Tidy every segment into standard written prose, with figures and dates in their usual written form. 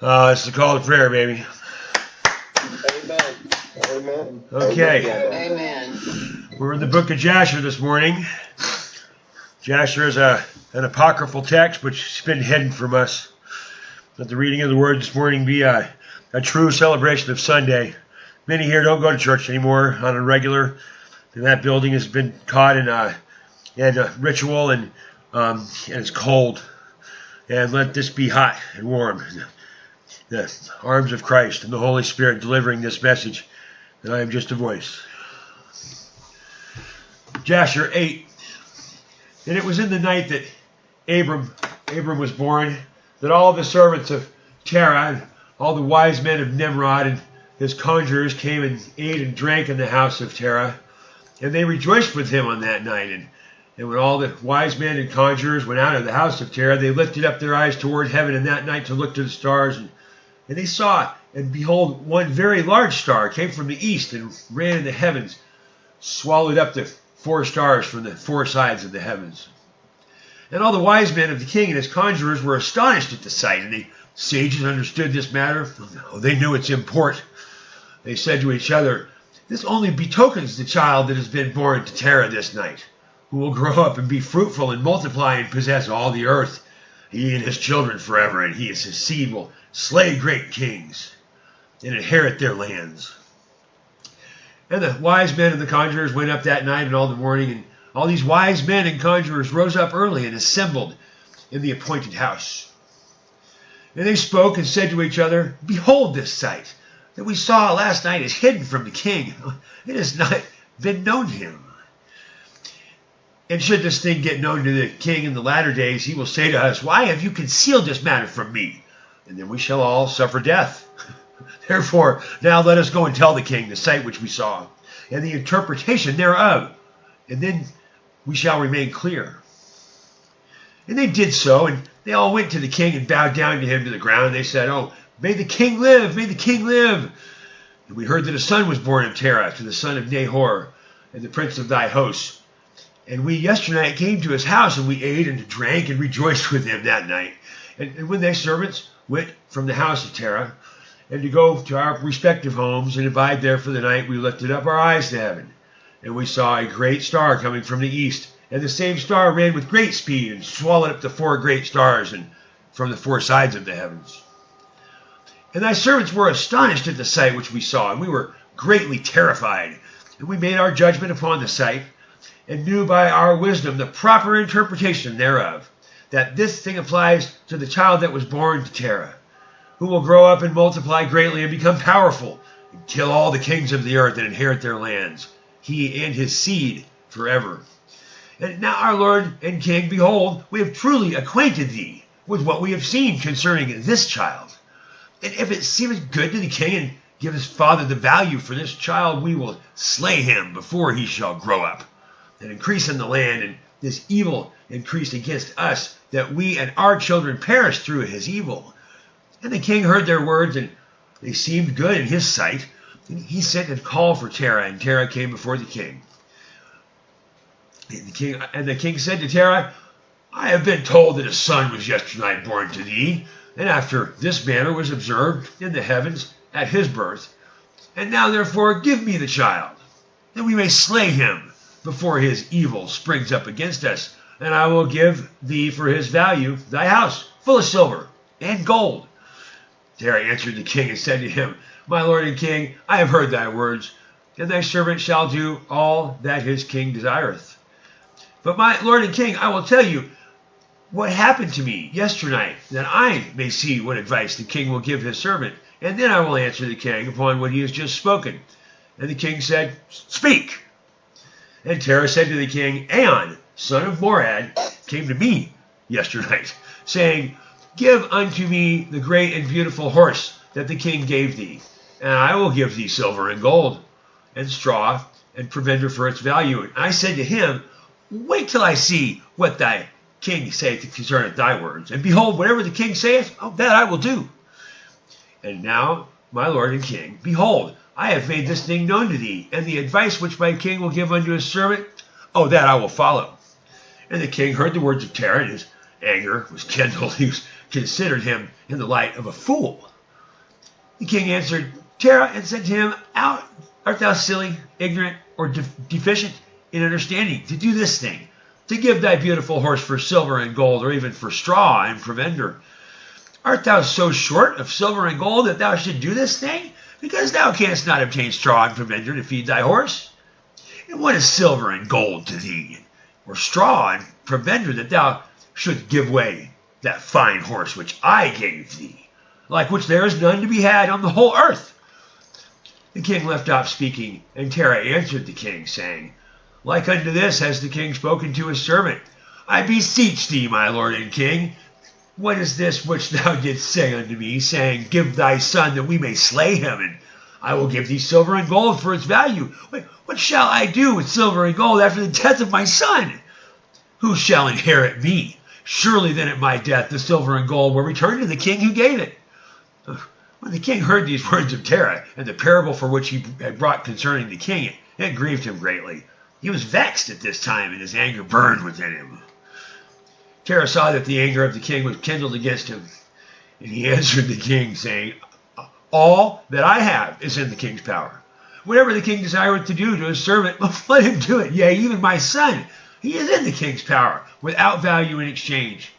It's the call to prayer, baby. Amen. Amen. Okay. Amen. We're in the book of Jasher this morning. Jasher is an apocryphal text which has been hidden from us. Let the reading of the word this morning be a true celebration of Sunday. Many here don't go to church anymore on a regular. And that building has been caught in a ritual and it's cold. And let this be hot and warm. The arms of Christ and the Holy Spirit delivering this message, that I am just a voice. Jasher 8. And it was in the night that Abram was born, that all the servants of Terah and all the wise men of Nimrod and his conjurers came and ate and drank in the house of Terah. And they rejoiced with him on that night. And when all the wise men and conjurers went out of the house of Terah, they lifted up their eyes toward heaven in that night to look to the stars. And they saw, and behold, one very large star came from the east and ran in the heavens, swallowed up the 4 stars from the 4 sides of the heavens. And all the wise men of the king and his conjurers were astonished at the sight, and the sages understood this matter. They knew its import. They said to each other, "This only betokens the child that has been born to Terah this night, who will grow up and be fruitful and multiply and possess all the earth, he and his children forever, and he and his seed will slay great kings and inherit their lands." And the wise men and the conjurers went up that night and all the morning, and all these wise men and conjurers rose up early and assembled in the appointed house. And they spoke and said to each other, "Behold, this sight that we saw last night is hidden from the king. It has not been known to him. And should this thing get known to the king in the latter days, he will say to us, 'Why have you concealed this matter from me?' And then we shall all suffer death. Therefore, now let us go and tell the king the sight which we saw, and the interpretation thereof, and then we shall remain clear." And they did so, and they all went to the king and bowed down to him to the ground. And they said, "Oh, may the king live, may the king live. And we heard that a son was born of Terah to the son of Nahor, and the prince of thy hosts. And we yesterday came to his house, and we ate and drank and rejoiced with him that night. And when thy servants went from the house of Terah, and to go to our respective homes and abide there for the night, we lifted up our eyes to heaven. And we saw a great star coming from the east. And the same star ran with great speed and swallowed up the 4 great stars and from the 4 sides of the heavens. And thy servants were astonished at the sight which we saw, and we were greatly terrified. And we made our judgment upon the sight, and knew by our wisdom the proper interpretation thereof, that this thing applies to the child that was born to Terah, who will grow up and multiply greatly and become powerful, and kill all the kings of the earth and inherit their lands, he and his seed forever. And now, our Lord and King, behold, we have truly acquainted thee with what we have seen concerning this child. And if it seemeth good to the king, and give his father the value for this child, we will slay him before he shall grow up, and increase in the land, and this evil increase against us, that we and our children perish through his evil." And the king heard their words, and they seemed good in his sight. And he sent and called for Terah, and Terah came before the king. And the king said to Terah, "I have been told that a son was yesternight born to thee, and after this manner was observed in the heavens at his birth. And now therefore give me the child, that we may slay him before his evil springs up against us. And I will give thee for his value thy house full of silver and gold." Terah answered the king and said to him, "My lord and king, I have heard thy words, and thy servant shall do all that his king desireth. But my lord and king, I will tell you what happened to me yesternight, that I may see what advice the king will give his servant, and then I will answer the king upon what he has just spoken." And the king said, "Speak." And Terah said to the king, "Aon, son of Morad, came to me yesternight, saying, 'Give unto me the great and beautiful horse that the king gave thee, and I will give thee silver and gold, and straw, and provender for its value.' And I said to him, 'Wait till I see what thy king saith concerning thy words. And behold, whatever the king saith, that I will do. And now, my lord and king, behold, I have made this thing known to thee, and the advice which my king will give unto his servant, that I will follow.' And the king heard the words of Terah, and his anger was kindled. He was considered him in the light of a fool. The king answered Terah and said to him, Art thou silly, ignorant, or deficient in understanding to do this thing, to give thy beautiful horse for silver and gold, or even for straw and provender? Art thou so short of silver and gold that thou should do this thing? Because thou canst not obtain straw and provender to feed thy horse? And what is silver and gold to thee, or straw and provender, that thou shouldst give away that fine horse which I gave thee, like which there is none to be had on the whole earth? The king left off speaking, and Terah answered the king, saying, Like unto this has the king spoken to his servant. I beseech thee, my lord and king, what is this which thou didst say unto me, saying, Give thy son that we may slay him, and I will give thee silver and gold for its value? What shall I do with silver and gold after the death of my son? Who shall inherit me? Surely then at my death the silver and gold will return to the king who gave it. When the king heard these words of Terah, and the parable for which he had brought concerning the king, it grieved him greatly. He was vexed at this time, and his anger burned within him. Terah saw that the anger of the king was kindled against him, and he answered the king, saying, All that I have is in the king's power. Whatever the king desireth to do to his servant, let him do it. Yea, even my son, he is in the king's power, without value in exchange,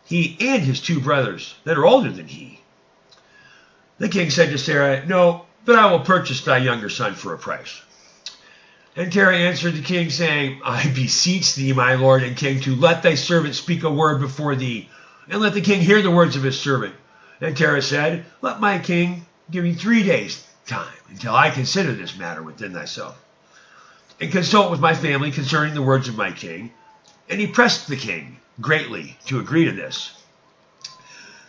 he and his 2 brothers that are older than he. The king said to Sarah, No, but I will purchase thy younger son for a price. And Terah answered the king, saying, I beseech thee, my lord and king, to let thy servant speak a word before thee, and let the king hear the words of his servant. And Terah said, Let my king give me 3 days' time, until I consider this matter within thyself, and consult with my family concerning the words of my king. And he pressed the king greatly to agree to this.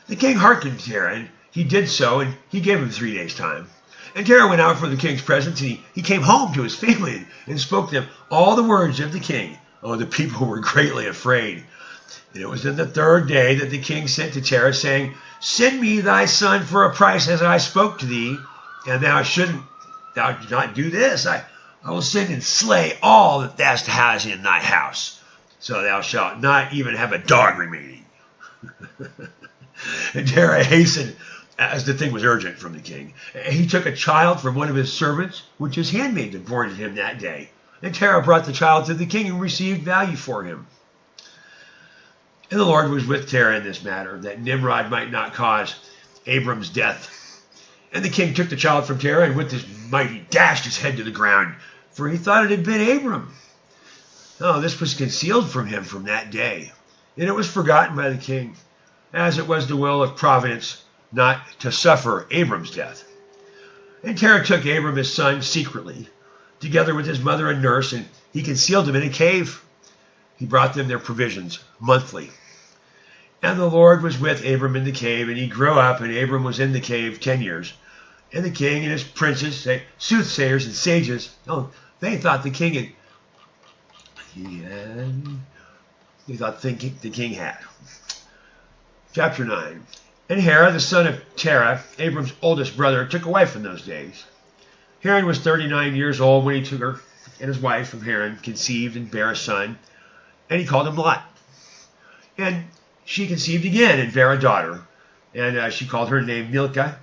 The king hearkened to Terah, and he did so, and he gave him 3 days' time. And Terah went out from the king's presence, and he came home to his family and spoke to them all the words of the king. Oh, the people were greatly afraid. And it was in the 3rd day that the king sent to Terah, saying, Send me thy son for a price as I spoke to thee, and thou not do this. I will send and slay all that thou hast in thy house, so thou shalt not even have a dog remaining. And Terah hastened, as the thing was urgent from the king. He took a child from one of his servants, which his handmaid had born to him that day. And Terah brought the child to the king and received value for him. And the Lord was with Terah in this matter, that Nimrod might not cause Abram's death. And the king took the child from Terah, and with his might he dashed his head to the ground, for he thought it had been Abram. Oh, this was concealed from him from that day, and it was forgotten by the king, as it was the will of providence not to suffer Abram's death. And Terah took Abram his son secretly, together with his mother and nurse, and he concealed them in a cave. He brought them their provisions monthly. And the Lord was with Abram in the cave, and he grew up, and Abram was in the cave 10 years. And the king and his princes, soothsayers and sages, they thought the king had. Chapter 9. And Haran, the son of Terah, Abram's oldest brother, took a wife in those days. Haran was 39 years old when he took her, and his wife of Haran conceived and bare a son, and he called him Lot. And she conceived again and bare a daughter, and she called her name Milcah.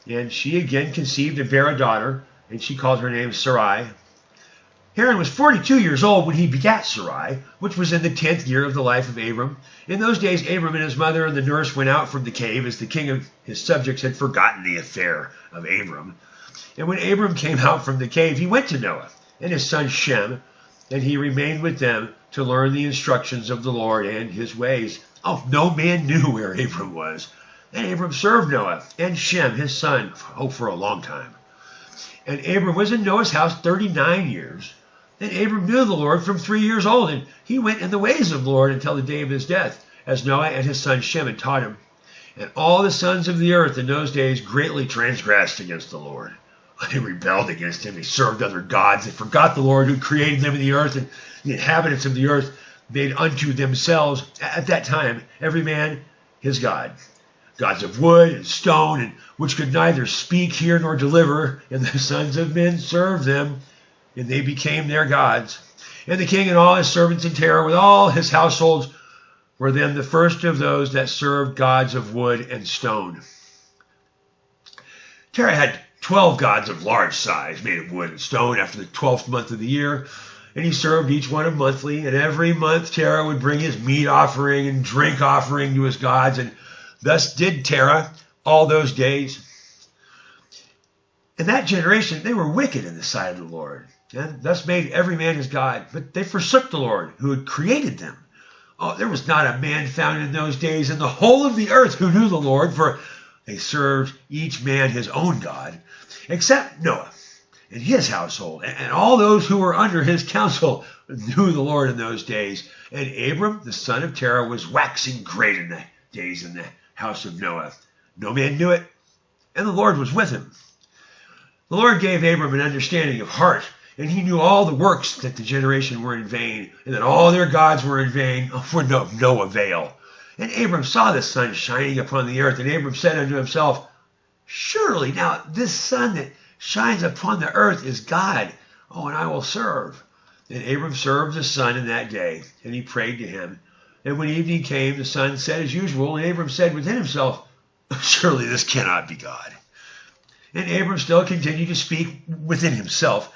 And she again conceived and bare a daughter, and she called her name Sarai. Haran was 42 years old when he begat Sarai, which was in the 10th year of the life of Abram. In those days Abram and his mother and the nurse went out from the cave, as the king of his subjects had forgotten the affair of Abram. And when Abram came out from the cave, he went to Noah and his son Shem, and he remained with them to learn the instructions of the Lord and his ways. Oh, no man knew where Abram was. And Abram served Noah and Shem, his son, for a long time. And Abram was in Noah's house 39 years. Then Abram knew the Lord from 3 years old, and he went in the ways of the Lord until the day of his death, as Noah and his son Shem had taught him. And all the sons of the earth in those days greatly transgressed against the Lord. They rebelled against him. They served other gods. They forgot the Lord who created them in the earth, and the inhabitants of the earth made unto themselves, at that time, every man his god. Gods of wood and stone, and which could neither speak, hear, nor deliver, and the sons of men served them, and they became their gods. And the king and all his servants in Terah with all his households were then the first of those that served gods of wood and stone. Terah had 12 gods of large size, made of wood and stone, after the 12th month of the year, and he served each one monthly. And every month Terah would bring his meat offering and drink offering to his gods, and thus did Terah all those days. In that generation they were wicked in the sight of the Lord, and thus made every man his god. But they forsook the Lord who had created them. Oh, there was not a man found in those days in the whole of the earth who knew the Lord, for they served each man his own god, except Noah and his household, and all those who were under his counsel knew the Lord in those days. And Abram, the son of Terah, was waxing great in the days in the house of Noah. No man knew it, and the Lord was with him. The Lord gave Abram an understanding of heart, and he knew all the works that the generation were in vain, and that all their gods were in vain, for no avail. And Abram saw the sun shining upon the earth, and Abram said unto himself, surely now this sun that shines upon the earth is God. Oh, and I will serve. And Abram served the sun in that day, and he prayed to him. And when evening came, the sun set as usual, and Abram said within himself, surely this cannot be God. And Abram still continued to speak within himself,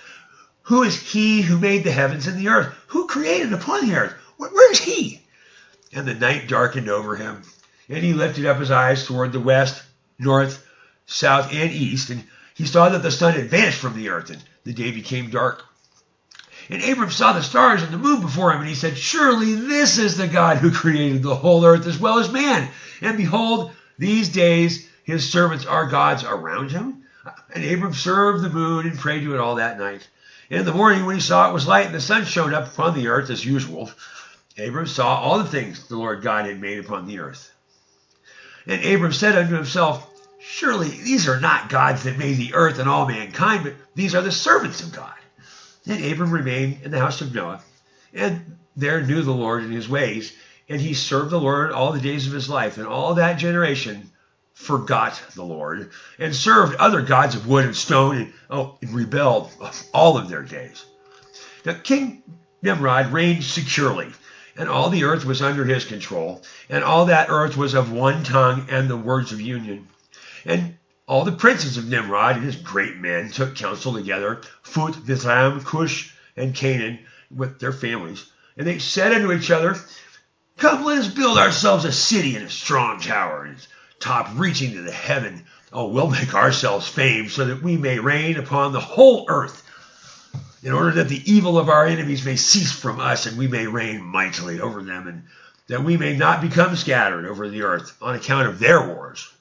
who is he who made the heavens and the earth? Who created upon the earth? Where is he? And the night darkened over him, and he lifted up his eyes toward the west, north, south, and east, and he saw that the sun had vanished from the earth, and the day became dark. And Abram saw the stars and the moon before him, and he said, surely this is the God who created the whole earth as well as man. And behold, these days his servants are gods around him. And Abram served the moon and prayed to it all that night. And in the morning, when he saw it was light and the sun shone up upon the earth as usual, Abram saw all the things the Lord God had made upon the earth. And Abram said unto himself, surely these are not gods that made the earth and all mankind, but these are the servants of God. And Abram remained in the house of Noah, and there knew the Lord in his ways, and he served the Lord all the days of his life. And all that generation forgot the Lord, and served other gods of wood and stone, and rebelled all of their days. Now King Nimrod reigned securely, and all the earth was under his control, and all that earth was of one tongue and the words of union. And all the princes of Nimrod and his great men took counsel together, Phut, Mizraim, Cush, and Canaan, with their families. And they said unto each other, come, let us build ourselves a city and a strong tower, and its top reaching to the heaven. Oh, we'll make ourselves famed, so that we may reign upon the whole earth, in order that the evil of our enemies may cease from us, and we may reign mightily over them, and that we may not become scattered over the earth on account of their wars.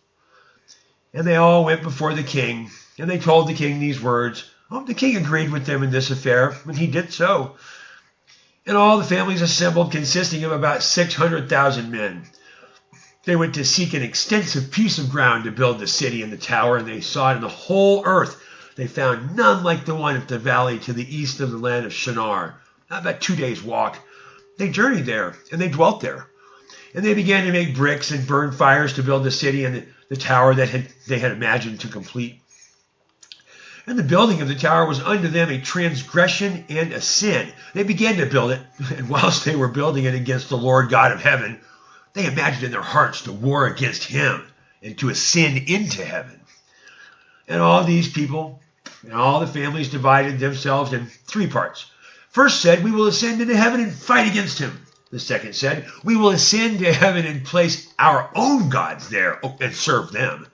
And they all went before the king, and they told the king these words. Oh, the king agreed with them in this affair, and he did so. And all the families assembled, consisting of about 600,000 men. They went to seek an extensive piece of ground to build the city and the tower, and they sought in the whole earth. They found none like the one at the valley to the east of the land of Shinar, about 2 days' walk. They journeyed there, and they dwelt there. And they began to make bricks and burn fires to build the city and the tower that they had imagined to complete. And the building of the tower was unto them a transgression and a sin. They began to build it, and whilst they were building it against the Lord God of heaven, they imagined in their hearts to war against him and to ascend into heaven. And all these people and all the families divided themselves in 3 parts. First said, we will ascend into heaven and fight against him. The second said, we will ascend to heaven and place our own gods there and serve them.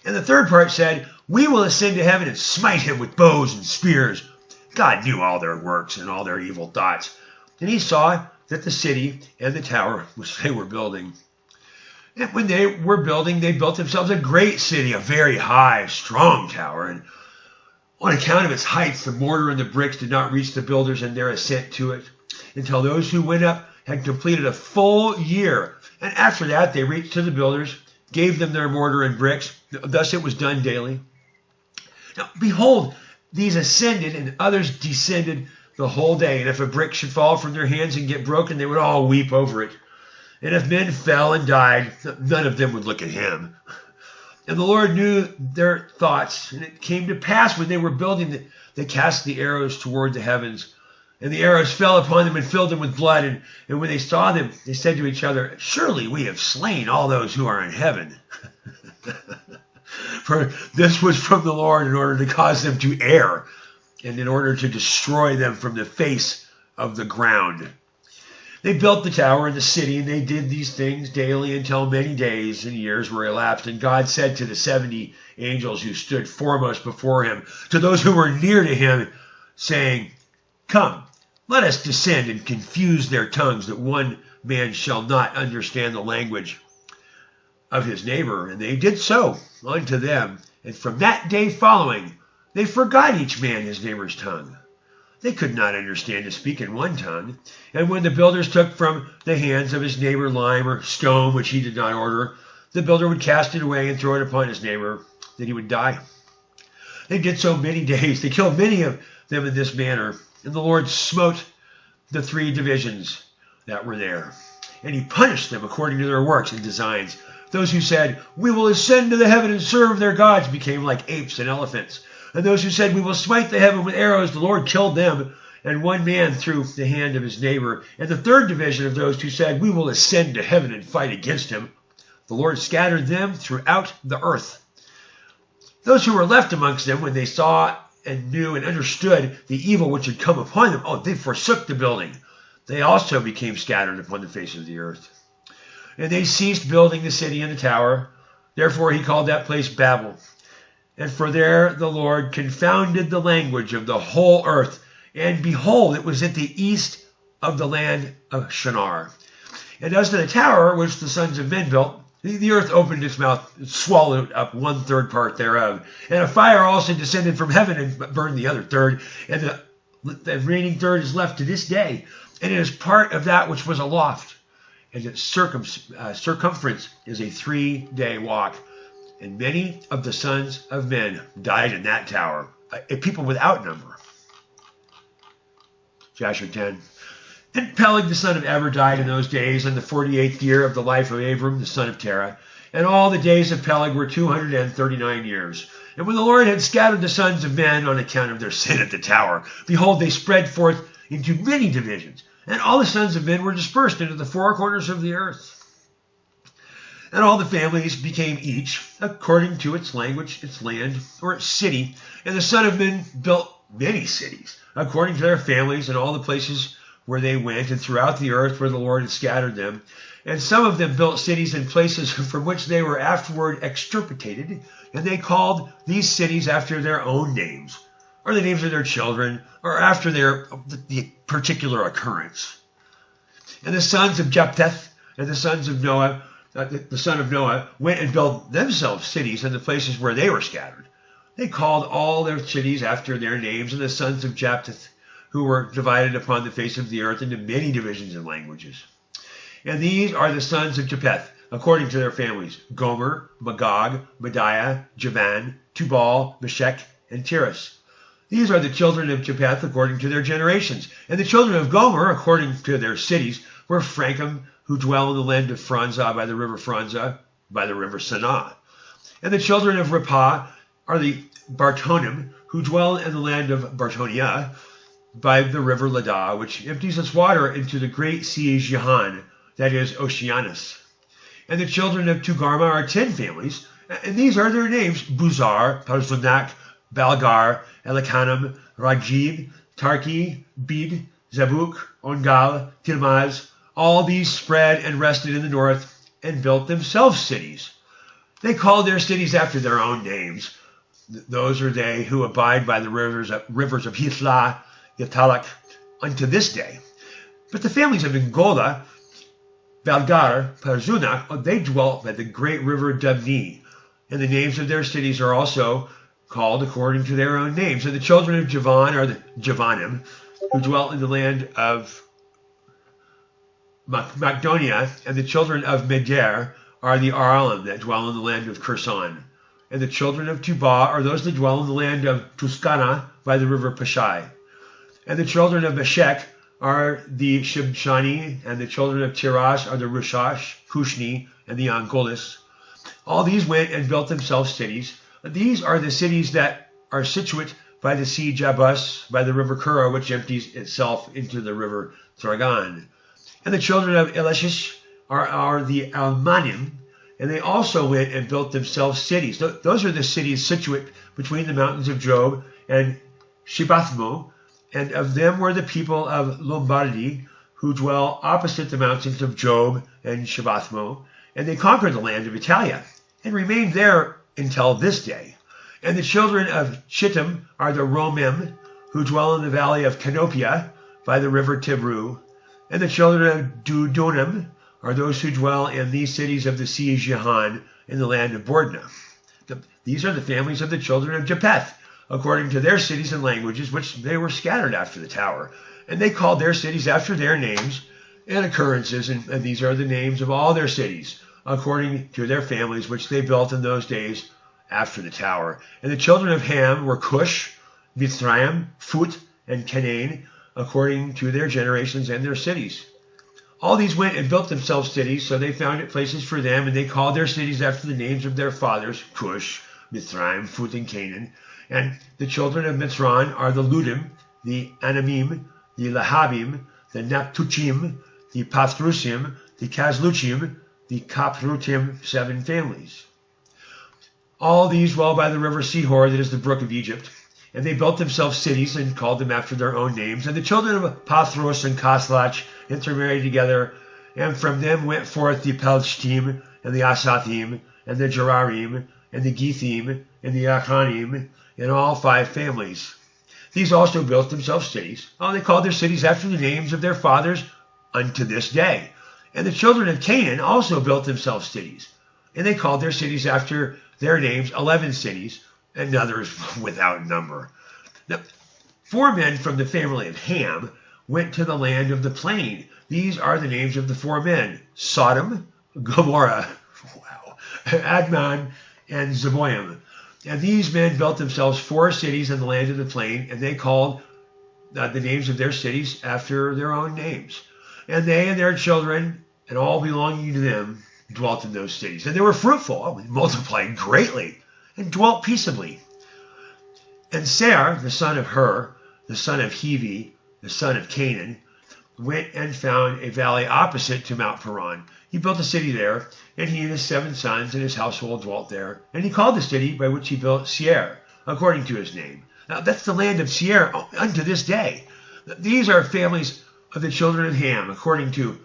And the third part said, we will ascend to heaven and smite him with bows and spears. God knew all their works and all their evil thoughts. And he saw that the city and the tower which they were building. And when they were building, they built themselves a great city, a very high, strong tower. And on account of its heights, the mortar and the bricks did not reach the builders in their ascent to it, until those who went up had completed a full year. And after that, they reached to the builders, gave them their mortar and bricks. Thus it was done daily. Now, behold, these ascended and others descended the whole day. And if a brick should fall from their hands and get broken, they would all weep over it. And if men fell and died, none of them would look at him. And the Lord knew their thoughts. And it came to pass when they were building, they cast the arrows toward the heavens. And the arrows fell upon them and filled them with blood. And when they saw them, they said to each other, surely we have slain all those who are in heaven. For this was from the Lord in order to cause them to err, and in order to destroy them from the face of the ground. They built the tower and the city, and they did these things daily until many days and years were elapsed. And God said to the 70 angels who stood foremost before him, to those who were near to him, saying, come, let us descend and confuse their tongues, that one man shall not understand the language of his neighbor. And they did so unto them. And from that day following, they forgot each man his neighbor's tongue. They could not understand to speak in one tongue. And when the builders took from the hands of his neighbor lime or stone, which he did not order, the builder would cast it away and throw it upon his neighbor, that he would die. They did so many days. They killed many of them in this manner. And the Lord smote the 3 divisions that were there. And he punished them according to their works and designs. Those who said, we will ascend to the heaven and serve their gods, became like apes and elephants. And those who said, we will smite the heaven with arrows, the Lord killed them, and one man through the hand of his neighbor. And the 3rd division of those who said, we will ascend to heaven and fight against him, the Lord scattered them throughout the earth. Those who were left amongst them, when they saw and knew and understood the evil which had come upon them, they forsook the building. They also became scattered upon the face of the earth. And they ceased building the city and the tower. Therefore he called that place Babel. And for there the Lord confounded the language of the whole earth. And behold, it was at the east of the land of Shinar. And as to the tower which the sons of men built, the earth opened its mouth and swallowed up 1/3 part thereof. And a fire also descended from heaven and burned the other 1/3. And the remaining 1/3 is left to this day. And it is part of that which was aloft. And its circumference is a 3-day walk. And many of the sons of men died in that tower, a people without number. Jasher 10. And Peleg the son of Eber died in those days, in the 48th year of the life of Abram the son of Terah. And all the days of Peleg were 239 years. And when the Lord had scattered the sons of men on account of their sin at the tower, behold, they spread forth into many divisions. And all the sons of men were dispersed into the 4 corners of the earth. And all the families became each, according to its language, its land, or its city. And the son of men built many cities, according to their families, and all the places where they went, and throughout the earth where the Lord had scattered them. And some of them built cities in places from which they were afterward extirpated, and they called these cities after their own names, or the names of their children, or after the particular occurrence. And the sons of Japheth and the sons of Noah, the son of Noah, went and built themselves cities in the places where they were scattered. They called all their cities after their names, and the sons of Japheth, who were divided upon the face of the earth into many divisions and languages. And these are the sons of Japheth, according to their families: Gomer, Magog, Mediah, Javan, Tubal, Meshech, and Tiras. These are the children of Japheth according to their generations. And the children of Gomer, according to their cities, were Frankum, who dwell in the land of Franza by the river Franza, by the river Sanaa. And the children of Rapah are the Bartonim, who dwell in the land of Bartonia, by the river Ladah, which empties its water into the great sea Jahan, that is Oceanus. And the children of Tugarma are 10 families, and these are their names: Buzar, Parzunak, Balgar, Elikanim, Rajib, Tarki, Bid, Zabuk, Ongal, Tilmaz. All these spread and rested in the north, and built themselves cities. They called their cities after their own names. Those are they who abide by the rivers of Hithlah, Yatalak, unto this day. But the families of Ngola, Balgar, Parzunak, they dwell by the great river Dubni, and the names of their cities are also called according to their own names. And the children of Javan are the Javanim, who dwell in the land of Macedonia, and the children of Medir are the Aralim, that dwell in the land of Kherson. And the children of Tubal are those that dwell in the land of Tuscana by the river Pashai. And the children of Meshech are the Shibshani, and the children of Tiras are the Rushash, Kushni, and the Angolis. All these went and built themselves cities. These are the cities that are situate by the sea Jabus, by the river Kura, which empties itself into the river Tragan. And the children of Elishish are the Almanim, and they also went and built themselves cities. Those are the cities situate between the mountains of Job and Shibathmo, and of them were the people of Lombardy, who dwell opposite the mountains of Job and Shibathmo, and they conquered the land of Italia, and remained there until this day. And the children of Shittim are the Romim, who dwell in the valley of Canopia, by the river Tibru. And the children of Dudonim are those who dwell in these cities of the sea Jehan, in the land of Bordna. These are the families of the children of Japheth, according to their cities and languages, which they were scattered after the tower. And they called their cities after their names and occurrences, and these are the names of all their cities, according to their families, which they built in those days after the tower. And the children of Ham were Cush, Mithraim, Phut, and Canaan, according to their generations and their cities. All these went and built themselves cities, so they founded places for them, and they called their cities after the names of their fathers, Cush, Mithraim, Phut, and Canaan. And the children of Mithran are the Ludim, the Anamim, the Lahabim, the Naptuchim, the Pathrusim, the Kazluchim, the Kaprutim, 7 families. All these dwell by the river Sihor, that is the brook of Egypt. And they built themselves cities and called them after their own names. And the children of Pathros and Kaslach intermarried together, and from them went forth the Pelshtim, and the Asathim, and the Gerarim, and the Githim, and the Achanim, and all 5 families. These also built themselves cities. They called their cities after the names of their fathers unto this day. And the children of Canaan also built themselves cities, and they called their cities after their names, 11 cities, and others without number. Now, 4 men from the family of Ham went to the land of the plain. These are the names of the 4 men: Sodom, Gomorrah, Admon, and Zeboim. And these men built themselves 4 cities in the land of the plain, and they called the names of their cities after their own names. And they and their children, and all belonging to them, dwelt in those cities. And they were fruitful, multiplied greatly, and dwelt peaceably. And Ser, the son of Hur, the son of Hevi, the son of Canaan, went and found a valley opposite to Mount Paran. He built a city there, and he and his 7 sons and his household dwelt there. And he called the city by which he built Seir, according to his name. Now that's the land of Seir unto this day. These are families of the children of Ham, according to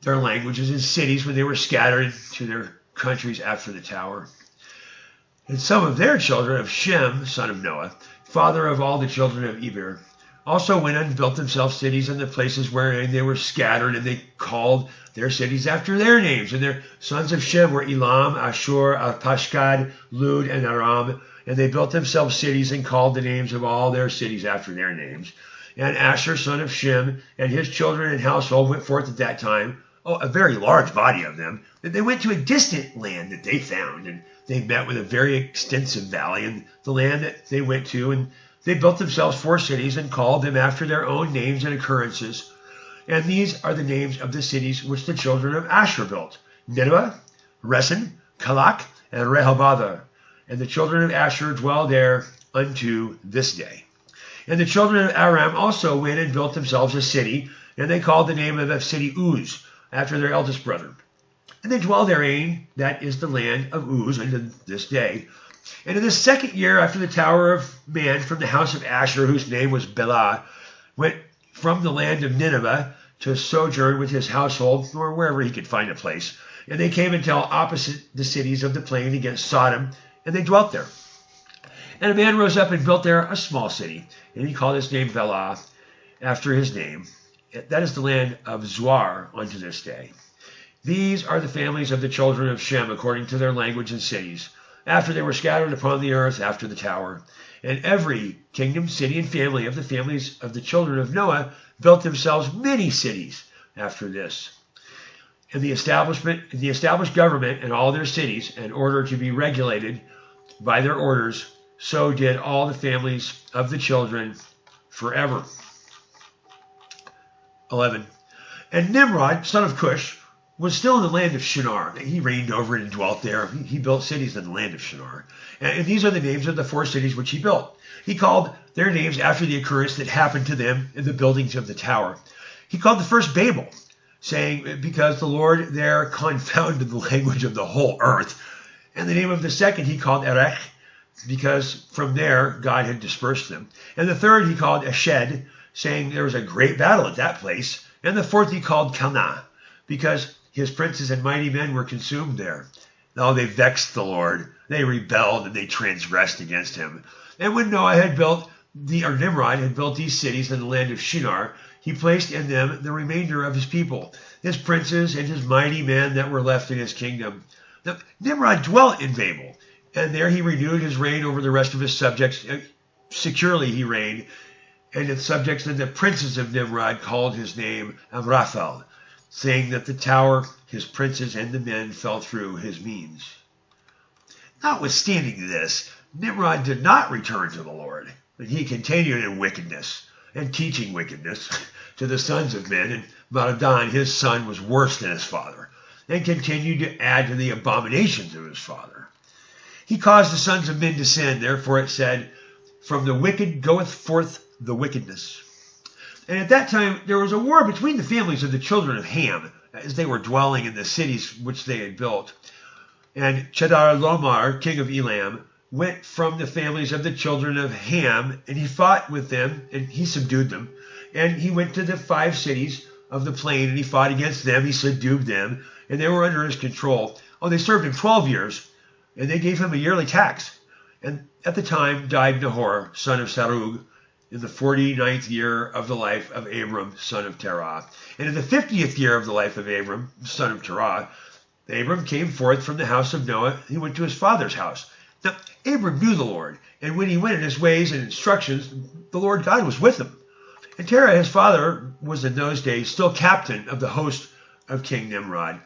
their languages and cities, when they were scattered to their countries after the tower. And some of their children of Shem, son of Noah, father of all the children of Eber, also went and built themselves cities in the places wherein they were scattered, and they called their cities after their names. And their sons of Shem were Elam, Ashur, Pashkad, Lud, and Aram. And they built themselves cities and called the names of all their cities after their names. And Asher, son of Shem, and his children and household went forth at that time, a very large body of them. They went to a distant land that they found, and they met with a very extensive valley in the land that they went to, and they built themselves 4 cities and called them after their own names and occurrences. And these are the names of the cities which the children of Asher built: Nineveh, Resen, Kalak, and Rehoboth. And the children of Asher dwell there unto this day. And the children of Aram also went and built themselves a city, and they called the name of that city Uz, after their eldest brother. And they dwell therein, that is the land of Uz, unto this day. And in the 2nd year after the tower of man from the house of Asher, whose name was Bela, went from the land of Nineveh to sojourn with his household, or wherever he could find a place. And they came until opposite the cities of the plain against Sodom, and they dwelt there. And a man rose up and built there a small city, and he called his name Bela, after his name. That is the land of Zoar unto this day. These are the families of the children of Shem, according to their language and cities, after they were scattered upon the earth after the tower. And every kingdom, city, and family of the families of the children of Noah built themselves many cities after this. And the established government in all their cities, in order to be regulated by their orders, so did all the families of the children forever. 11. And Nimrod, son of Cush, was still in the land of Shinar. He reigned over it and dwelt there. He built cities in the land of Shinar. And these are the names of the 4 cities which he built. He called their names after the occurrence that happened to them in the buildings of the tower. He called the first Babel, saying, because the Lord there confounded the language of the whole earth. And the name of the second he called Erech, because from there God had dispersed them. And the third he called Eshed, saying there was a great battle at that place. And the fourth he called Calneh, because his princes and mighty men were consumed there. Now they vexed the Lord. They rebelled and they transgressed against him. And when Noah had built, or Nimrod had built these cities in the land of Shinar, he placed in them the remainder of his people, his princes and his mighty men that were left in his kingdom. Now, Nimrod dwelt in Babel, and there he renewed his reign over the rest of his subjects. Securely he reigned, and his subjects and the princes of Nimrod called his name Amraphel, saying that the tower, his princes, and the men fell through his means. Notwithstanding this, Nimrod did not return to the Lord, and he continued in wickedness and teaching wickedness to the sons of men. And Baladan, his son, was worse than his father, and continued to add to the abominations of his father. He caused the sons of men to sin. Therefore it said, from the wicked goeth forth the wickedness. And at that time there was a war between the families of the children of Ham, as they were dwelling in the cities which they had built. And Chedorlaomer, king of Elam, went from the families of the children of Ham, and he fought with them, and he subdued them. And he went to the 5 cities of the plain, and he fought against them. He subdued them, and they were under his control. Oh, they served him 12 years, and they gave him a yearly tax. And at the time died Nahor, son of Sarug, in the 49th year of the life of Abram, son of Terah. And in the 50th year of the life of Abram, son of Terah, Abram came forth from the house of Noah. He went to his father's house. Now, Abram knew the Lord, and when he went in his ways and instructions, the Lord God was with him. And Terah, his father, was in those days still captain of the host of King Nimrod.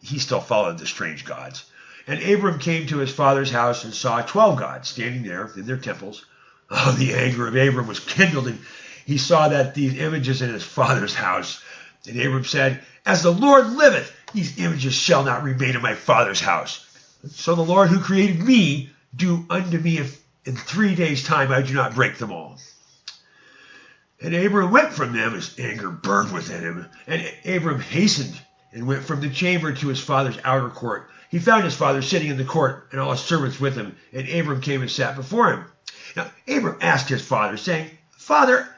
He still followed the strange gods. And Abram came to his father's house and saw 12 gods standing there in their temples. Oh, the anger of Abram was kindled, and he saw that these images in his father's house. And Abram said, as the Lord liveth, these images shall not remain in my father's house. So the Lord who created me do unto me if in 3 days' time I do not break them all. And Abram went from them, his anger burned within him. And Abram hastened and went from the chamber to his father's outer court. He found his father sitting in the court, and all his servants with him. And Abram came and sat before him. Now Abram asked his father, saying, Father,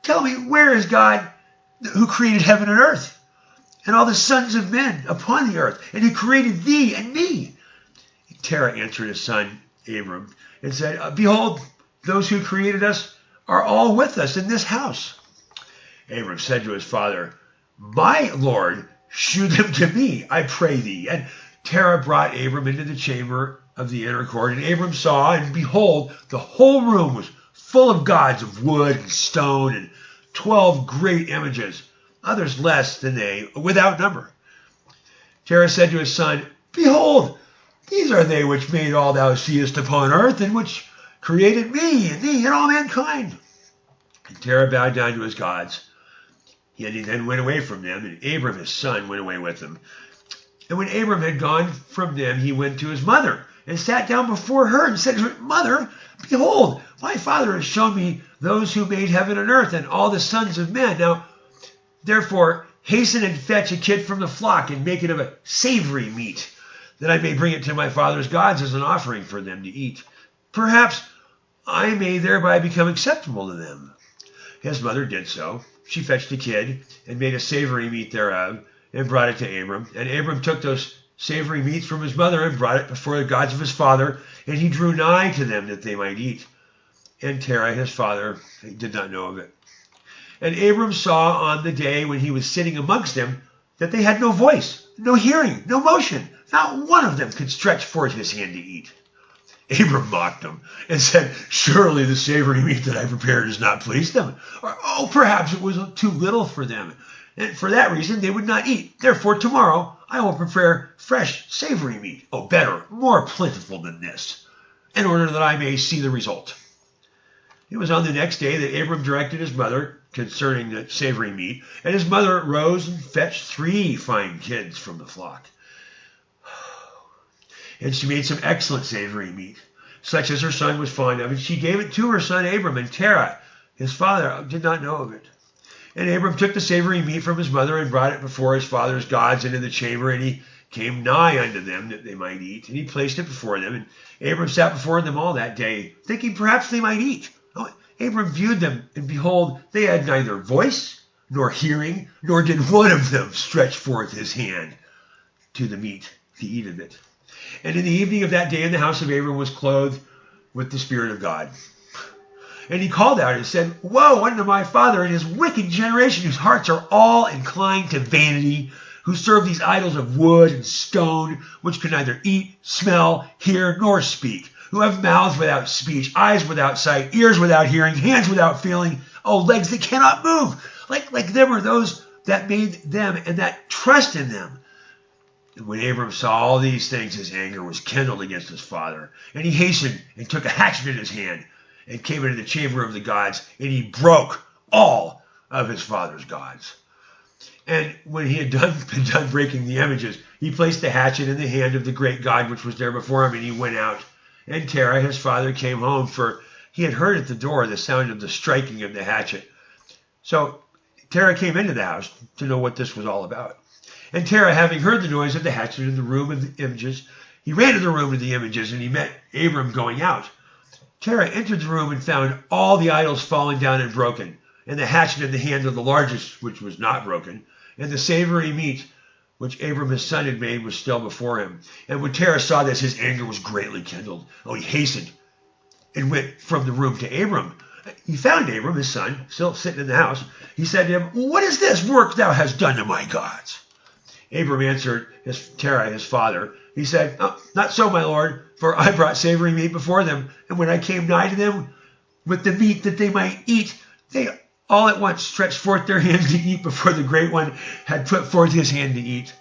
tell me, where is God who created heaven and earth, and all the sons of men upon the earth, and who created thee and me? And Terah answered his son Abram and said, behold, those who created us are all with us in this house. Abram said to his father, my Lord, shew them to me, I pray thee. And Terah brought Abram into the chamber of the inner court, and Abram saw, and behold, the whole room was full of gods of wood and stone, and 12 great images, others less than they, without number. Terah said to his son, behold, these are they which made all thou seest upon earth, and which created me and thee and all mankind. And Terah bowed down to his gods. And he then went away from them, and Abram his son went away with him. And when Abram had gone from them, he went to his mother, and sat down before her, and said to her, Mother, behold, my father has shown me those who made heaven and earth, and all the sons of men. Now, therefore, hasten and fetch a kid from the flock, and make it of a savory meat, that I may bring it to my father's gods as an offering for them to eat. Perhaps I may thereby become acceptable to them. His mother did so. She fetched a kid, and made a savory meat thereof, and brought it to Abram. And Abram took those savory meats from his mother, and brought it before the gods of his father, and he drew nigh to them that they might eat. And Terah his father did not know of it. And Abram saw on the day when he was sitting amongst them that they had no voice, no hearing, no motion. Not one of them could stretch forth his hand to eat. Abram mocked them and said, surely the savory meat that I prepared does not please them. Or, perhaps it was too little for them. And for that reason they would not eat. Therefore tomorrow I will prepare fresh savory meat, better, more plentiful than this, in order that I may see the result. It was on the next day that Abram directed his mother concerning the savory meat. And his mother rose and fetched 3 fine kids from the flock. And she made some excellent savory meat, such as her son was fond of, and she gave it to her son Abram, and Terah, his father, did not know of it. And Abram took the savory meat from his mother and brought it before his father's gods into the chamber, and he came nigh unto them that they might eat. And he placed it before them, and Abram sat before them all that day, thinking perhaps they might eat. Oh, Abram viewed them, and behold, they had neither voice nor hearing, nor did one of them stretch forth his hand to the meat to eat of it. And in the evening of that day in the house of Abram was clothed with the Spirit of God. And he called out and said, Woe unto my father and his wicked generation, whose hearts are all inclined to vanity, who serve these idols of wood and stone, which can neither eat, smell, hear, nor speak, who have mouths without speech, eyes without sight, ears without hearing, hands without feeling, legs that cannot move. Like them are those that made them and that trust in them. And when Abram saw all these things, his anger was kindled against his father. And he hastened and took a hatchet in his hand and came into the chamber of the gods, and he broke all of his father's gods. And when he had been done breaking the images, he placed the hatchet in the hand of the great god which was there before him, and he went out. And Terah, his father, came home, for he had heard at the door the sound of the striking of the hatchet. So Terah came into the house to know what this was all about. And Terah, having heard the noise of the hatchet in the room of the images, he ran to the room of the images, and he met Abram going out. Terah entered the room and found all the idols fallen down and broken, and the hatchet in the hand of the largest, which was not broken, and the savory meat, which Abram his son had made, was still before him. And when Terah saw this, his anger was greatly kindled. He hastened and went from the room to Abram. He found Abram, his son, still sitting in the house. He said to him, What is this work thou hast done to my gods? Abram answered Terah, his father. He said, Not so, my lord, for I brought savory meat before them, and when I came nigh to them with the meat that they might eat, they all at once stretched forth their hands to eat before the great one had put forth his hand to eat.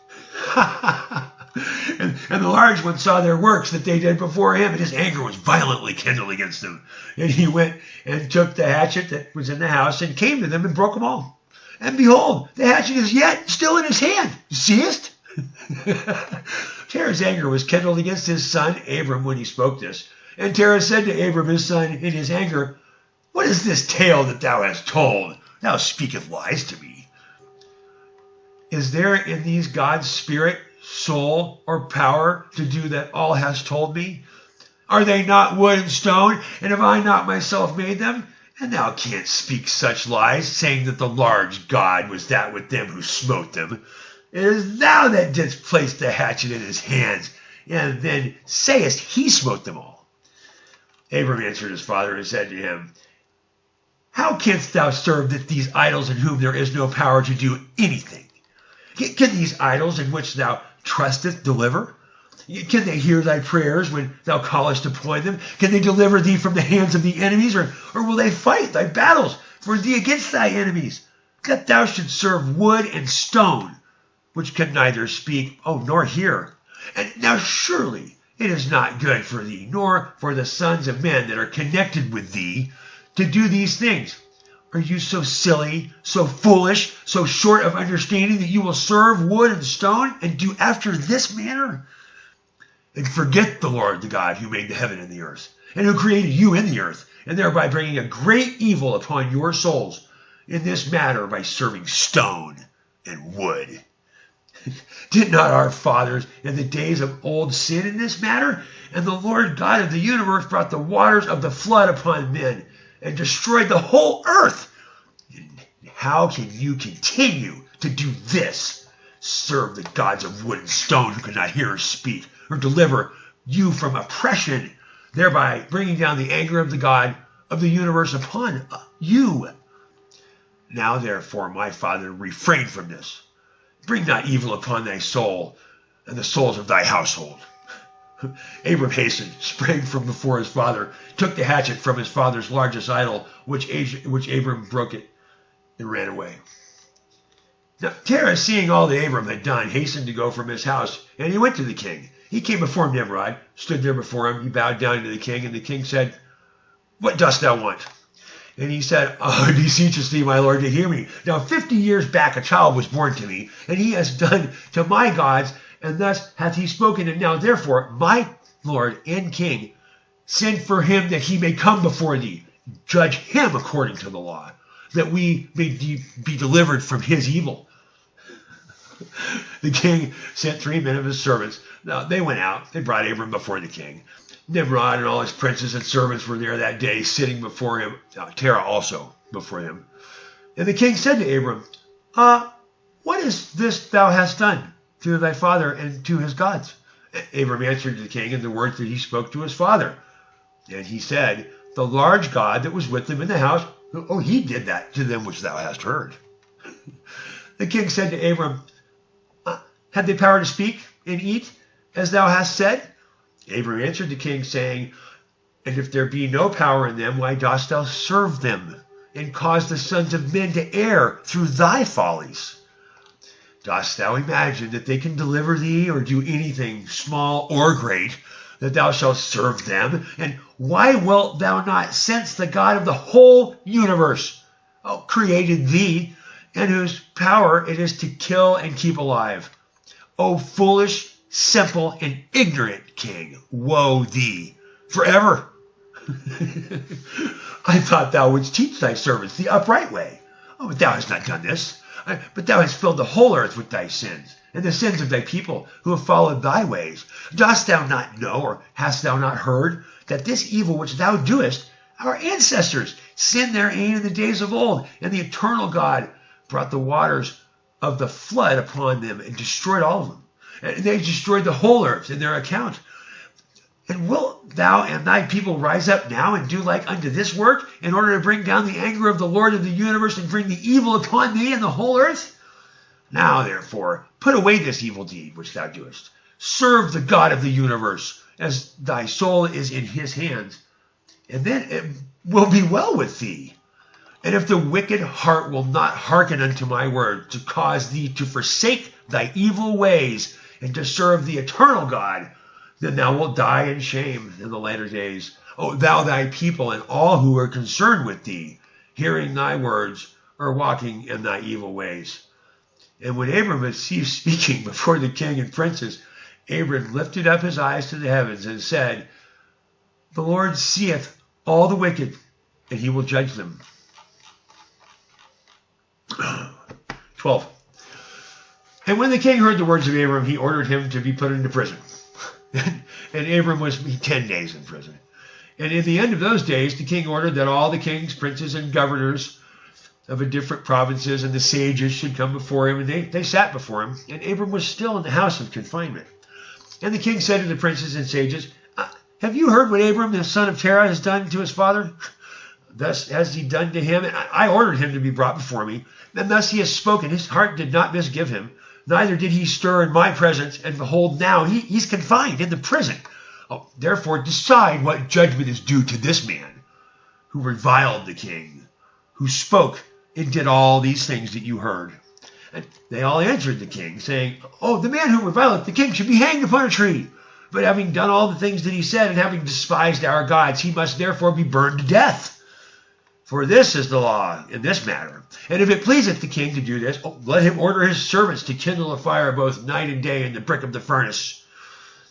and the large one saw their works that they did before him, and his anger was violently kindled against them. And he went and took the hatchet that was in the house and came to them and broke them all. And behold, the hatchet is yet still in his hand. Seest? Terah's anger was kindled against his son Abram when he spoke this. And Terah said to Abram his son in his anger, What is this tale that thou hast told? Thou speakest lies to me. Is there in these God's spirit, soul, or power to do that all hast told me? Are they not wood and stone, and have I not myself made them? And thou canst speak such lies, saying that the large God was that with them who smote them. It is thou that didst place the hatchet in his hands, and then sayest he smote them all. Abram answered his father and said to him, How canst thou serve these idols in whom there is no power to do anything? Can these idols in which thou trustest deliver? Can they hear thy prayers when thou callest upon them? Can they deliver thee from the hands of the enemies, or will they fight thy battles for thee against thy enemies? That thou shouldst serve wood and stone, which can neither speak, nor hear. And now surely it is not good for thee, nor for the sons of men that are connected with thee, to do these things. Are you so silly, so foolish, so short of understanding that you will serve wood and stone and do after this manner? And forget the Lord, the God who made the heaven and the earth, and who created you in the earth, and thereby bringing a great evil upon your souls in this matter by serving stone and wood. Did not our fathers in the days of old sin in this matter? And the Lord God of the universe brought the waters of the flood upon men and destroyed the whole earth. And how can you continue to do this? Serve the gods of wood and stone who cannot hear or speak, or deliver you from oppression, thereby bringing down the anger of the God of the universe upon you. Now therefore, my father, refrain from this. Bring not evil upon thy soul and the souls of thy household. Abram hastened, sprang from before his father, took the hatchet from his father's largest idol, which Abram broke it, and ran away. Now Terah, seeing all that Abram had done, hastened to go from his house, and he went to the king. He came before Nimrod, stood there before him. He bowed down to the king, and the king said, What dost thou want? And he said, I beseech thee, my lord, to hear me. Now 50 years back a child was born to me, and he has done to my gods, and thus hath he spoken. And now therefore, my lord and king, send for him that he may come before thee. Judge him according to the law, that we may be delivered from his evil. The king sent 3 men of his servants. Now they went out. They brought Abram before the king. Nimrod and all his princes and servants were there that day, sitting before him. Terah also before him. And the king said to Abram, what is this thou hast done to thy father and to his gods? Abram answered the king in the words that he spoke to his father. And he said, the large God that was with them in the house, he did that to them which thou hast heard. The king said to Abram, have they power to speak and eat, as thou hast said? Abram answered the king, saying, and if there be no power in them, why dost thou serve them, and cause the sons of men to err through thy follies? Dost thou imagine that they can deliver thee, or do anything small or great, that thou shalt serve them? And why wilt thou not, since the God of the whole universe created thee, and whose power it is to kill and keep alive? O foolish, simple, and ignorant king, woe thee forever. I thought thou wouldst teach thy servants the upright way. But thou hast not done this. But thou hast filled the whole earth with thy sins, and the sins of thy people who have followed thy ways. Dost thou not know, or hast thou not heard, that this evil which thou doest, our ancestors sinned therein in the days of old, and the eternal God brought the waters of the flood upon them and destroyed all of them. And they destroyed the whole earth in their account. And wilt thou and thy people rise up now and do like unto this work, in order to bring down the anger of the Lord of the universe and bring the evil upon thee and the whole earth? Now, therefore, put away this evil deed which thou doest. Serve the God of the universe, as thy soul is in his hands, and then it will be well with thee. And if the wicked heart will not hearken unto my word, to cause thee to forsake thy evil ways, and to serve the eternal God, then thou wilt die in shame in the latter days. O thou, thy people, and all who are concerned with thee, hearing thy words, or walking in thy evil ways. And when Abram had ceased speaking before the king and princes, Abram lifted up his eyes to the heavens and said, the Lord seeth all the wicked, and he will judge them. 12. And when the king heard the words of Abram, he ordered him to be put into prison. And Abram was 10 days in prison. And in the end of those days, the king ordered that all the kings, princes, and governors of the different provinces and the sages should come before him. And they sat before him. And Abram was still in the house of confinement. And the king said to the princes and sages, have you heard what Abram, the son of Terah, has done to his father? Thus has he done to him, and I ordered him to be brought before me. And thus he has spoken. His heart did not misgive him, neither did he stir in my presence. And behold, now he's confined in the prison. Therefore decide what judgment is due to this man who reviled the king, who spoke and did all these things that you heard. And they all answered the king, saying, the man who revileth the king should be hanged upon a tree. But having done all the things that he said, and having despised our gods, he must therefore be burned to death. For this is the law in this matter. And if it pleaseth the king to do this, let him order his servants to kindle a fire both night and day in the brick of the furnace.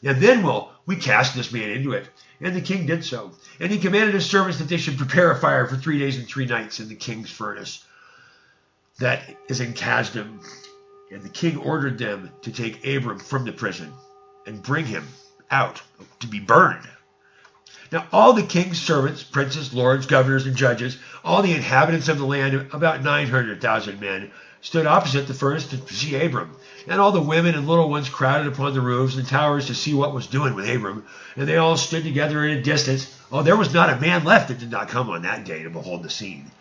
And then will we cast this man into it. And the king did so. And he commanded his servants that they should prepare a fire for 3 days and 3 nights in the king's furnace that is in Casdim. And the king ordered them to take Abram from the prison and bring him out to be burned. Now all the king's servants, princes, lords, governors, and judges, all the inhabitants of the land, about 900,000 men, stood opposite the furnace to see Abram. And all the women and little ones crowded upon the roofs and towers to see what was doing with Abram. And they all stood together at a distance. There was not a man left that did not come on that day to behold the scene.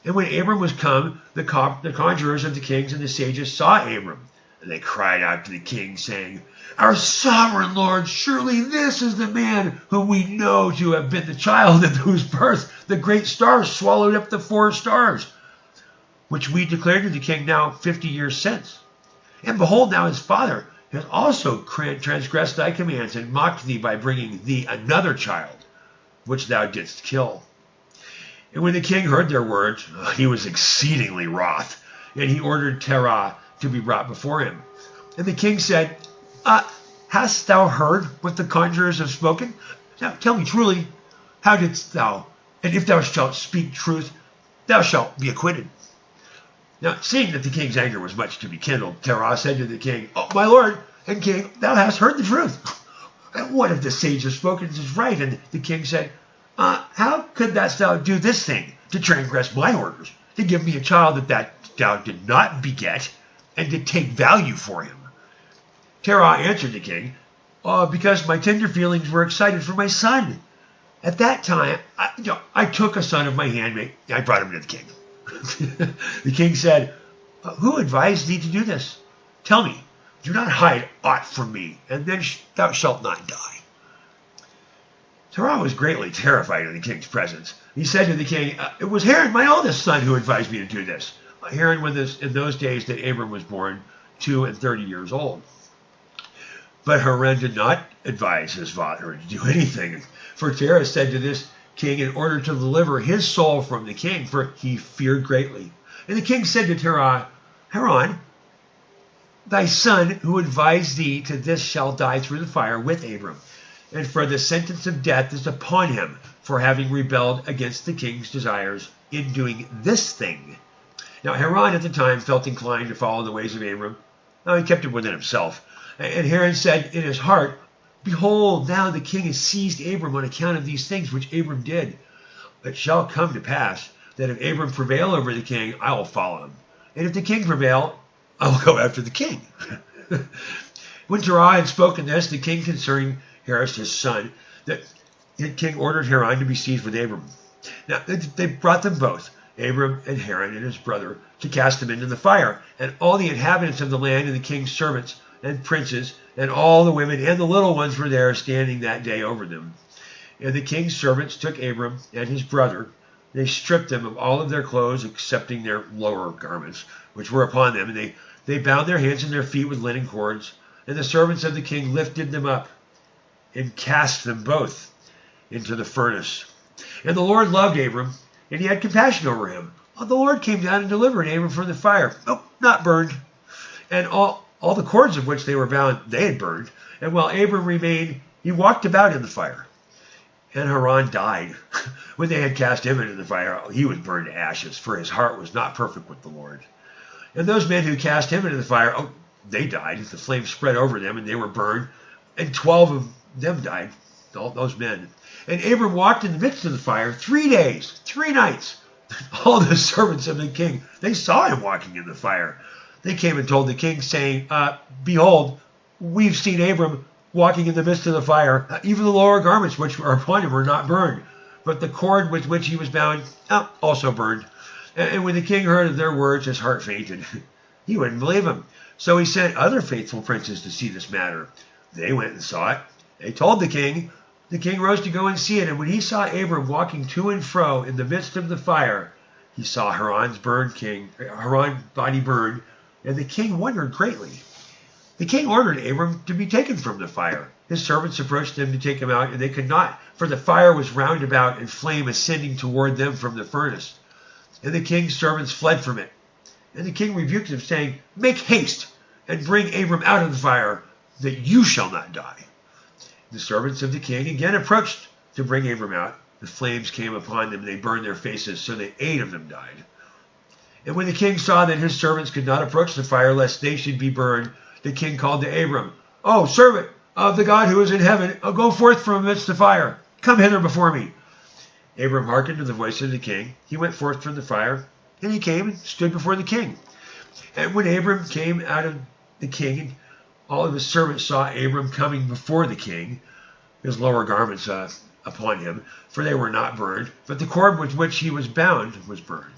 And when Abram was come, the conjurers of the kings and the sages saw Abram. And they cried out to the king, saying, Our sovereign Lord, surely this is the man whom we know to have been the child at whose birth the great stars swallowed up the 4 stars, which we declared to the king now 50 years since. And behold, now his father has also transgressed thy commands and mocked thee by bringing thee another child, which thou didst kill. And when the king heard their words, he was exceedingly wroth, and he ordered Terah to be brought before him. And the king said, Hast thou heard what the conjurers have spoken? Now tell me truly, how didst thou? And if thou shalt speak truth, thou shalt be acquitted. Now, seeing that the king's anger was much to be kindled, Terah said to the king, my lord and king, thou hast heard the truth. And what if the sage has spoken is right? And the king said, how could thou do this thing, to transgress my orders, to give me a child that thou did not beget, and to take value for him? Terah answered the king, because my tender feelings were excited for my son. At that time, I took a son of my handmaid, and I brought him to the king. The king said, who advised thee to do this? Tell me, do not hide aught from me, and then thou shalt not die. Terah was greatly terrified in the king's presence. He said to the king, it was Haran, my eldest son, who advised me to do this. Haran was in those days that Abram was born, 32 years old. But Haran did not advise his father to do anything. For Terah said to this king in order to deliver his soul from the king, for he feared greatly. And the king said to Terah, Haran, thy son who advised thee to this shall die through the fire with Abram. And for the sentence of death is upon him for having rebelled against the king's desires in doing this thing. Now Haran at the time felt inclined to follow the ways of Abram. Now he kept it within himself. And Haran said in his heart, behold, now the king has seized Abram on account of these things which Abram did. It shall come to pass that if Abram prevail over the king, I will follow him. And if the king prevail, I will go after the king. When Terah had spoken this, the king concerning Haran, his son, that the king ordered Haran to be seized with Abram. Now they brought them both, Abram and Haran and his brother, to cast them into the fire. And all the inhabitants of the land and the king's servants and princes and all the women and the little ones were there standing that day over them. And the king's servants took Abram and his brother. They stripped them of all of their clothes, excepting their lower garments, which were upon them. And they bound their hands and their feet with linen cords. And the servants of the king lifted them up and cast them both into the furnace. And the Lord loved Abram, and he had compassion over him. The Lord came down and delivered Abram from the fire. Not burned. And all the cords of which they were bound, they had burned. And while Abram remained, he walked about in the fire. And Haran died. When they had cast him into the fire, he was burned to ashes, for his heart was not perfect with the Lord. And those men who cast him into the fire, they died. The flame spread over them, and they were burned. And 12 of them died, all those men. And Abram walked in the midst of the fire 3 days, 3 nights. All the servants of the king, they saw him walking in the fire. They came and told the king, saying, behold, we've seen Abram walking in the midst of the fire. Even the lower garments which were upon him were not burned, but the cord with which he was bound also burned. And when the king heard of their words, his heart fainted. He wouldn't believe him. So he sent other faithful princes to see this matter. They went and saw it. They told the king. The king rose to go and see it. And when he saw Abram walking to and fro in the midst of the fire, he saw Haran's body burned, and the king wondered greatly. The king ordered Abram to be taken from the fire. His servants approached him to take him out, and they could not, for the fire was round about and flame ascending toward them from the furnace. And the king's servants fled from it. And the king rebuked them, saying, make haste and bring Abram out of the fire, that you shall not die. The servants of the king again approached to bring Abram out. The flames came upon them, and they burned their faces, so that 8 of them died. And when the king saw that his servants could not approach the fire, lest they should be burned, the king called to Abram, servant of the God who is in heaven, go forth from amidst the fire. Come hither before me. Abram hearkened to the voice of the king. He went forth from the fire, and he came and stood before the king. And when Abram came out of the king, all of his servants saw Abram coming before the king, his lower garments upon him, for they were not burned, but the cord with which he was bound was burned.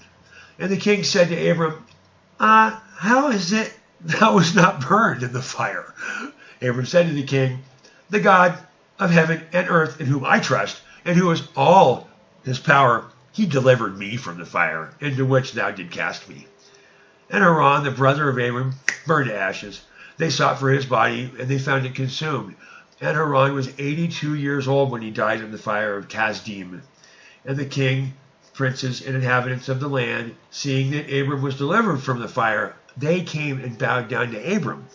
And the king said to Abram, how is it thou was not burned in the fire? Abram said to the king, the God of heaven and earth, in whom I trust, and who is all his power, he delivered me from the fire, into which thou did cast me. And Haran, the brother of Abram, burned to ashes. They sought for his body, and they found it consumed. And Haran was 82 years old when he died in the fire of Casdim. And the king princes and inhabitants of the land, seeing that Abram was delivered from the fire, they came and bowed down to Abram.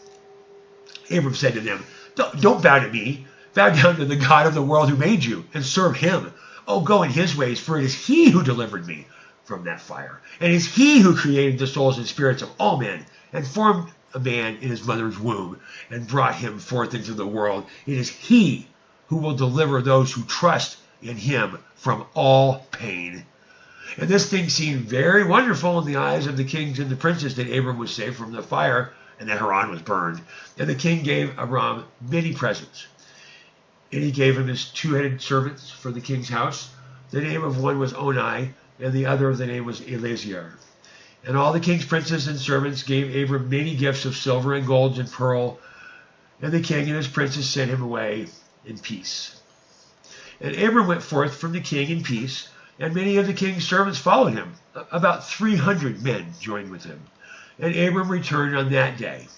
Abram said to them, don't bow to me. Bow down to the God of the world who made you, and serve him. Oh, go in his ways, for it is he who delivered me from that fire. And it is he who created the souls and spirits of all men, and formed a man in his mother's womb, and brought him forth into the world. It is he who will deliver those who trust in him from all pain. And this thing seemed very wonderful in the eyes of the kings and the princes, that Abram was saved from the fire, and that Haran was burned. And the king gave Abram many presents. And he gave him his 2-headed servants for the king's house. The name of one was Onai, and the other the name was Eleazar. And all the king's princes and servants gave Abram many gifts of silver and gold and pearl. And the king and his princes sent him away in peace. And Abram went forth from the king in peace, and many of the king's servants followed him. About 300 men joined with him. And Abram returned on that day.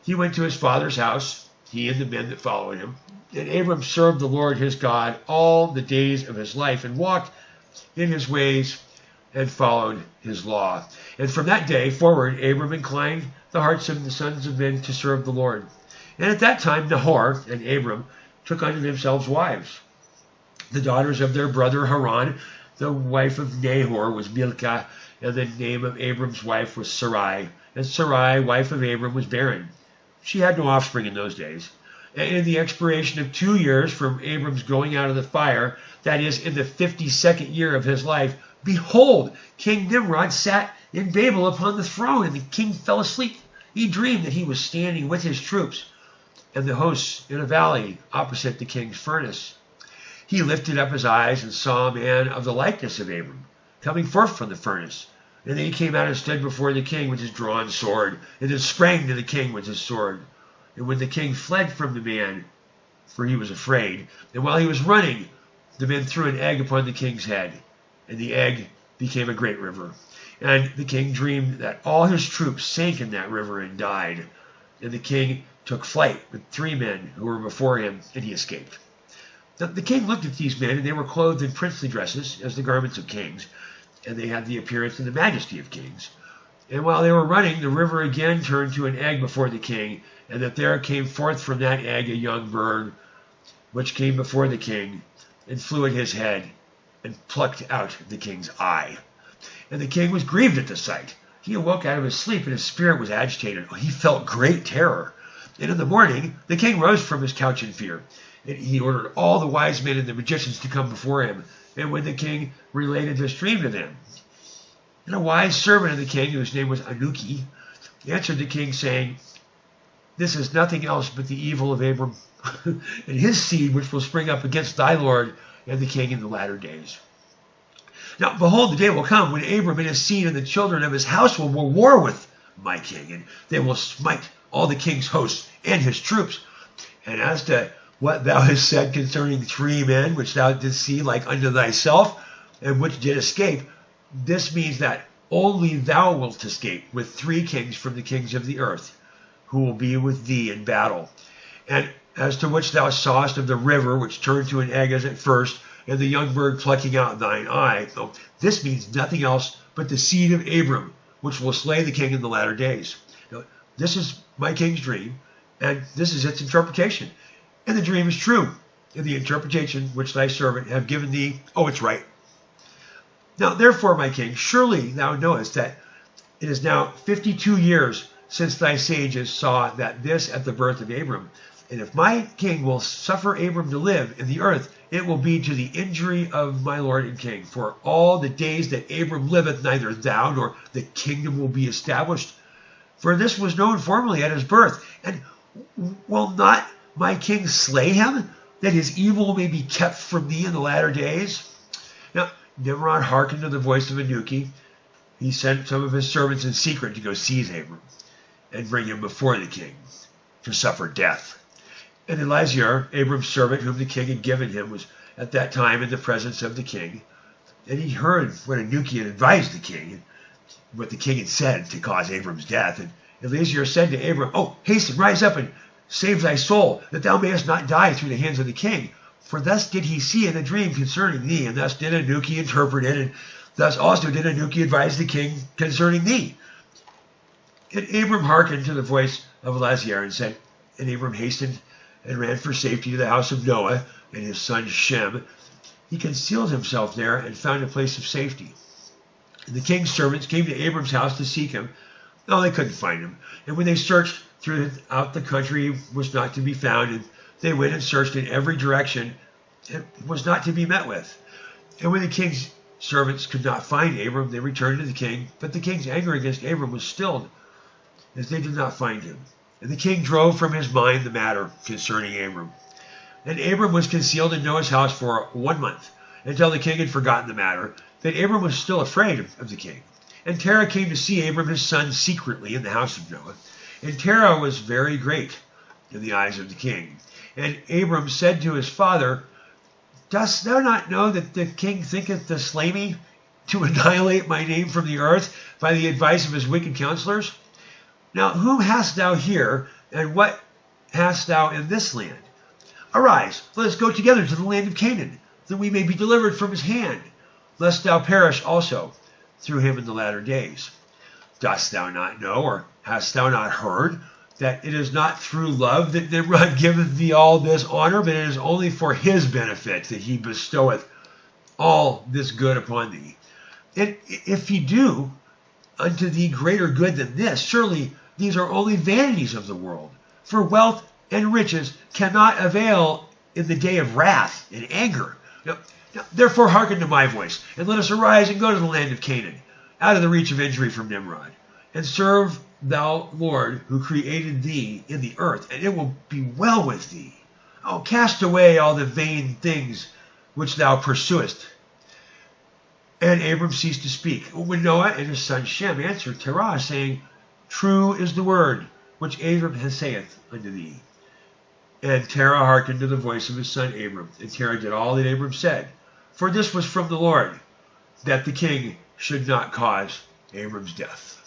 He went to his father's house, he and the men that followed him. And Abram served the Lord his God all the days of his life, and walked in his ways, and followed his law. And from that day forward, Abram inclined the hearts of the sons of men to serve the Lord. And at that time Nahor and Abram took unto themselves wives. The daughters of their brother Haran, the wife of Nahor was Milcah, and the name of Abram's wife was Sarai. And Sarai, wife of Abram, was barren. She had no offspring in those days. And in the expiration of 2 years from Abram's going out of the fire, that is, in the 52nd year of his life, behold, King Nimrod sat in Babel upon the throne, and the king fell asleep. He dreamed that he was standing with his troops and the hosts in a valley opposite the king's furnace. He lifted up his eyes and saw a man of the likeness of Abram coming forth from the furnace. And then he came out and stood before the king with his drawn sword, and then sprang to the king with his sword. And when the king fled from the man, for he was afraid, and while he was running, the men threw an egg upon the king's head, and the egg became a great river. And the king dreamed that all his troops sank in that river and died. And the king took flight with 3 men who were before him, and he escaped. Now, the king looked at these men, and they were clothed in princely dresses, as the garments of kings, and they had the appearance and the majesty of kings. And while they were running, the river again turned to an egg before the king, and that there came forth from that egg a young bird, which came before the king, and flew at his head, and plucked out the king's eye. And the king was grieved at the sight. He awoke out of his sleep, and his spirit was agitated. He felt great terror. And in the morning, the king rose from his couch in fear. And he ordered all the wise men and the magicians to come before him. And when the king related this dream to them, and a wise servant of the king, whose name was Anuki, answered the king, saying, this is nothing else but the evil of Abram and his seed, which will spring up against thy Lord and the king in the latter days. Now, behold, the day will come when Abram and his seed and the children of his household will war with my king, and they will smite all the king's hosts and his troops. And as to what thou hast said concerning 3 men, which thou didst see like unto thyself, and which did escape, this means that only thou wilt escape with 3 kings from the kings of the earth, who will be with thee in battle. And as to which thou sawest of the river, which turned to an egg as at first, and the young bird plucking out thine eye, this means nothing else but the seed of Abram, which will slay the king in the latter days. Now, this is my king's dream, and this is its interpretation. And the dream is true, and the interpretation which thy servant have given thee, it's right. Now, therefore, my king, surely thou knowest that it is now 52 years since thy sages saw that this at the birth of Abram. And if my king will suffer Abram to live in the earth, it will be to the injury of my lord and king. For all the days that Abram liveth, neither thou nor the kingdom will be established. For this was known formerly at his birth. And will not my king slay him, that his evil may be kept from thee in the latter days? Now, Nimrod hearkened to the voice of Anuki. He sent some of his servants in secret to go seize Abram and bring him before the king to suffer death. And Eleazar, Abram's servant, whom the king had given him, was at that time in the presence of the king. And he heard what Anuki had advised the king, what the king had said to cause Abram's death. And Eleazar said to Abram, hasten, rise up and save thy soul, that thou mayest not die through the hands of the king. For thus did he see in a dream concerning thee, and thus did Anuki interpret it. And Thus also did Anuki advise the king concerning thee. And Abram hearkened to the voice of Elazar and said, and Abram hastened and ran for safety to the house of Noah and his son Shem. He concealed himself there and found a place of safety. And the king's servants came to Abram's house to seek him. No, they couldn't find him. And when they searched throughout the country, he was not to be found. And they went and searched in every direction, and was not to be met with. And when the king's servants could not find Abram, they returned to the king. But the king's anger against Abram was stilled, as they did not find him. And the king drove from his mind the matter concerning Abram. And Abram was concealed in Noah's house for 1 month, until the king had forgotten the matter. But Abram was still afraid of the king. And Terah came to see Abram his son secretly in the house of Noah. And Terah was very great in the eyes of the king. And Abram said to his father, Dost thou not know that the king thinketh to slay me, to annihilate my name from the earth by the advice of his wicked counselors? Now whom hast thou here, and what hast thou in this land? Arise, let us go together to the land of Canaan, that we may be delivered from his hand, lest thou perish also through him in the latter days. Dost thou not know, or hast thou not heard, that it is not through love that Nimrod giveth thee all this honor, but it is only for his benefit that he bestoweth all this good upon thee? And if he do unto thee greater good than this, surely these are only vanities of the world. For wealth and riches cannot avail in the day of wrath and anger. Now, therefore hearken to my voice, and let us arise and go to the land of Canaan, out of the reach of injury from Nimrod, and serve thou Lord, who created thee in the earth, and it will be well with thee. Oh, cast away all the vain things which thou pursuest. And Abram ceased to speak. When Noah and his son Shem answered Terah, saying, True is the word which Abram saith unto thee. And Terah hearkened to the voice of his son Abram, and Terah did all that Abram said. For this was from the Lord, that the king should not cause Abram's death.